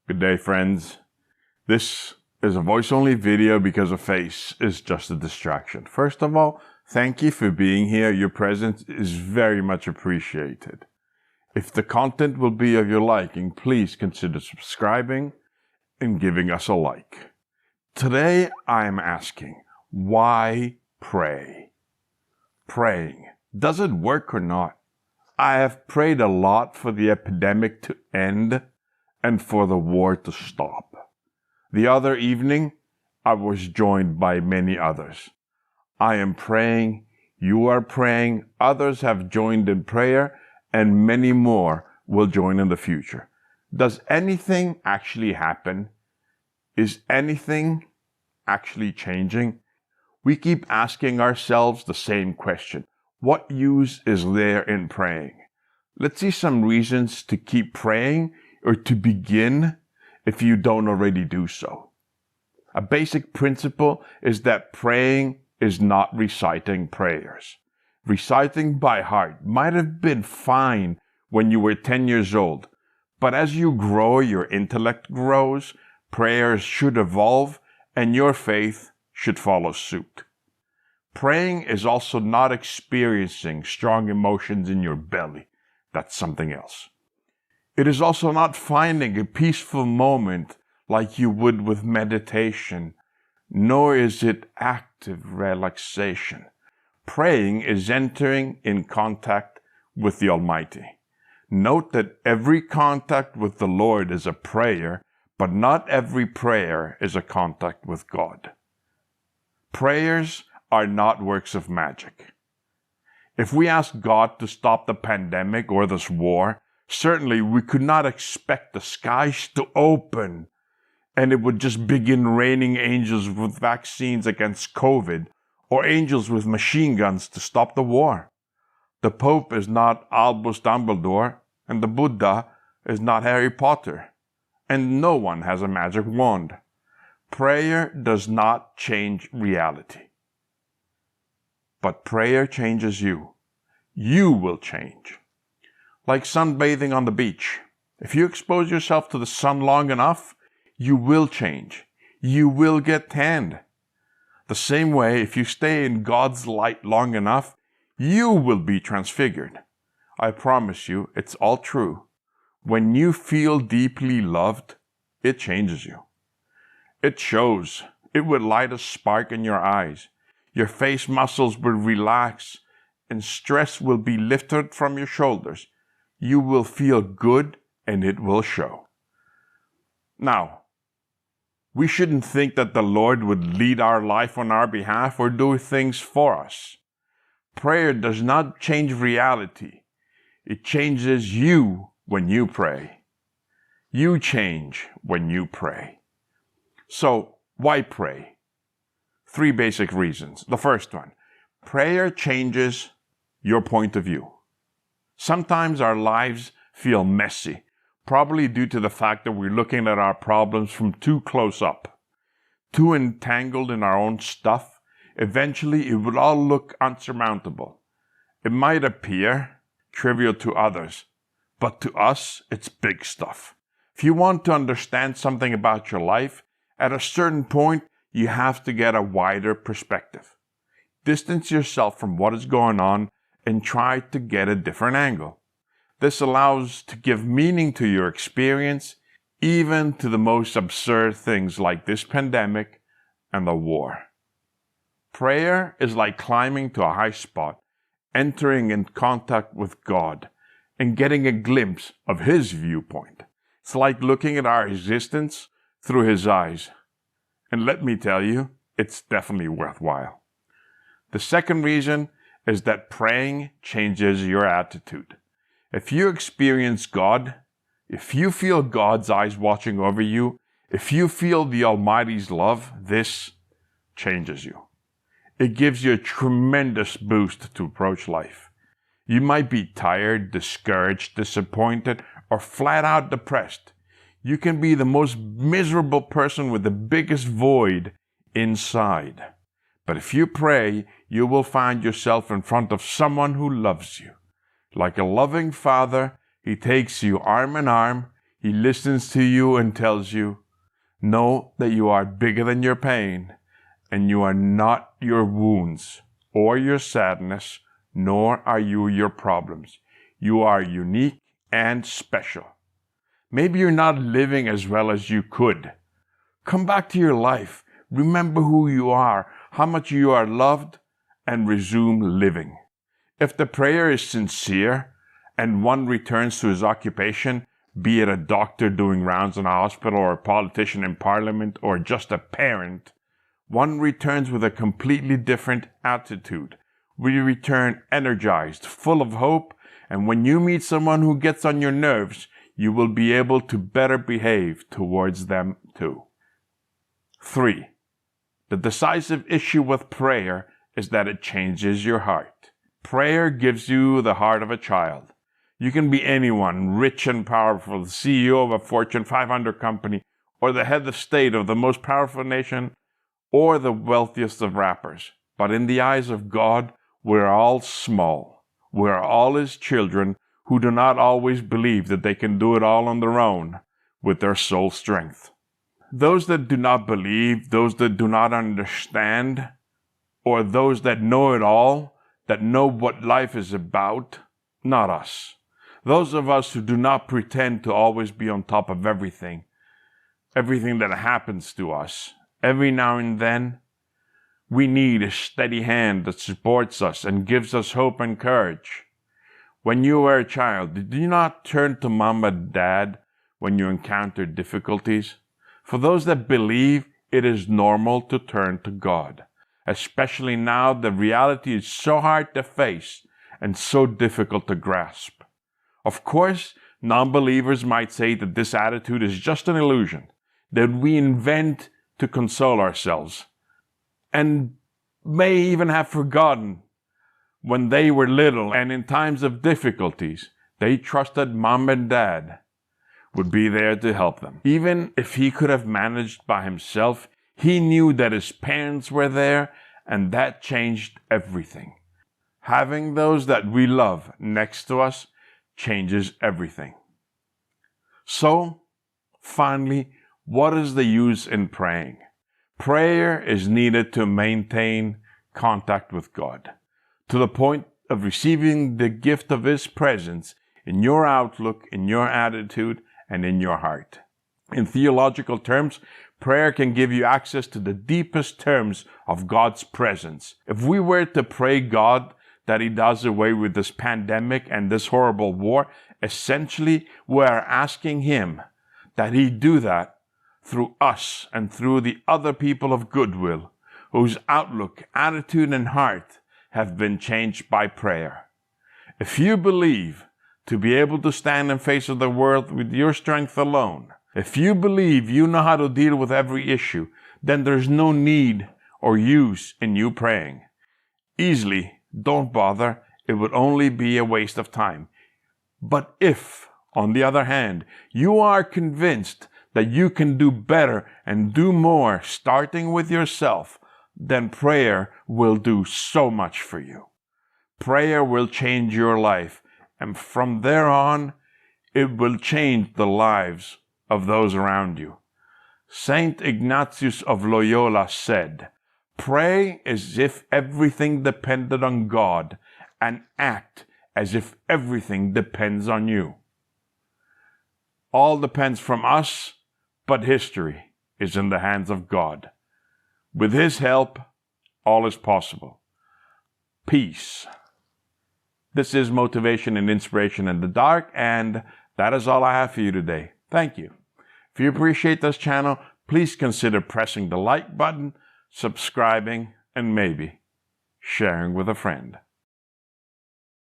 Good day, friends. This is a voice-only video because a face is just a distraction. First of all, thank you for being here. Your presence is very much appreciated. If the content will be of your liking, please consider subscribing and giving us a like. Today, I am asking, why pray? Praying. Does it work or not? I have prayed a lot for the epidemic to end and for the war to stop. The other evening, I was joined by many others. I am praying, you are praying, others have joined in prayer, and many more will join in the future. Does anything actually happen? Is anything actually changing? We keep asking ourselves the same question. What use is there in praying? Let's see some reasons to keep praying or to begin if you don't already do so. A basic principle is that praying is not reciting prayers. Reciting by heart might have been fine when you were 10 years old, but as you grow, your intellect grows, prayers should evolve, and your faith should follow suit. Praying is also not experiencing strong emotions in your belly. That's something else. It is also not finding a peaceful moment like you would with meditation, nor is it active relaxation. Praying is entering in contact with the Almighty. Note that every contact with the Lord is a prayer, but not every prayer is a contact with God. Prayers are not works of magic. If we ask God to stop the pandemic or this war, certainly we could not expect the skies to open and it would just begin raining angels with vaccines against COVID or angels with machine guns to stop the war. The Pope is not Albus Dumbledore and the Buddha is not Harry Potter. And no one has a magic wand. Prayer does not change reality. But prayer changes you. You will change. Like sunbathing on the beach. If you expose yourself to the sun long enough, you will change. You will get tanned. The same way, if you stay in God's light long enough, you will be transfigured. I promise you, it's all true. When you feel deeply loved, it changes you. It shows. It will light a spark in your eyes. Your face muscles will relax and stress will be lifted from your shoulders. You will feel good and it will show. Now, we shouldn't think that the Lord would lead our life on our behalf or do things for us. Prayer does not change reality. It changes you when you pray. You change when you pray. So, why pray? 3 basic reasons. The first one, prayer changes your point of view. Sometimes our lives feel messy, probably due to the fact that we're looking at our problems from too close up, too entangled in our own stuff. Eventually, it would all look unsurmountable. It might appear trivial to others, but to us, it's big stuff. If you want to understand something about your life, at a certain point, you have to get a wider perspective. Distance yourself from what is going on and try to get a different angle. This allows to give meaning to your experience, even to the most absurd things like this pandemic and the war. Prayer is like climbing to a high spot, entering in contact with God, and getting a glimpse of His viewpoint. It's like looking at our existence through His eyes. And let me tell you, it's definitely worthwhile. The second reason is that praying changes your attitude. If you experience God, if you feel God's eyes watching over you, if you feel the Almighty's love, this changes you. It gives you a tremendous boost to approach life. You might be tired, discouraged, disappointed, or flat out depressed. You can be the most miserable person with the biggest void inside. But if you pray, you will find yourself in front of someone who loves you. Like a loving father, He takes you arm in arm, He listens to you and tells you, know that you are bigger than your pain, and you are not your wounds or your sadness, nor are you your problems. You are unique and special. Maybe you're not living as well as you could. Come back to your life. Remember who you are, how much you are loved, and resume living. If the prayer is sincere and one returns to his occupation, be it a doctor doing rounds in a hospital or a politician in parliament or just a parent, one returns with a completely different attitude. We return energized, full of hope, and when you meet someone who gets on your nerves, you will be able to better behave towards them too. 3. The decisive issue with prayer is that it changes your heart. Prayer gives you the heart of a child. You can be anyone, rich and powerful, the CEO of a Fortune 500 company, or the head of state of the most powerful nation, or the wealthiest of rappers. But in the eyes of God, we're all small. We're all His children who do not always believe that they can do it all on their own with their soul strength. Those that do not believe, those that do not understand, or those that know it all, that know what life is about, not us. Those of us who do not pretend to always be on top of everything that happens to us. Every now and then, we need a steady hand that supports us and gives us hope and courage. When you were a child, did you not turn to mom and dad when you encountered difficulties? For those that believe, it is normal to turn to God, especially now that reality is so hard to face and so difficult to grasp. Of course, non-believers might say that this attitude is just an illusion, that we invent to console ourselves, and may even have forgotten when they were little and in times of difficulties, they trusted mom and dad would be there to help them. Even if he could have managed by himself, he knew that his parents were there, and that changed everything. Having those that we love next to us changes everything. So, finally, what is the use in praying? Prayer is needed to maintain contact with God, to the point of receiving the gift of His presence in your outlook, in your attitude, and in your heart. In theological terms, prayer can give you access to the deepest terms of God's presence. If we were to pray God that He does away with this pandemic and this horrible war, essentially we are asking Him that He do that through us and through the other people of goodwill whose outlook, attitude, and heart have been changed by prayer. If you believe to be able to stand in face of the world with your strength alone, if you believe you know how to deal with every issue, then there's no need or use in you praying. Easily, don't bother. It would only be a waste of time. But if, on the other hand, you are convinced that you can do better and do more, starting with yourself, then prayer will do so much for you. Prayer will change your life, and from there on, it will change the lives of those around you. Saint Ignatius of Loyola said, "Pray as if everything depended on God, and act as if everything depends on you." All depends from us, but history is in the hands of God. With His help, all is possible. Peace. This is Motivation and Inspiration in the Dark, and that is all I have for you today. Thank you. If you appreciate this channel, please consider pressing the like button, subscribing, and maybe sharing with a friend.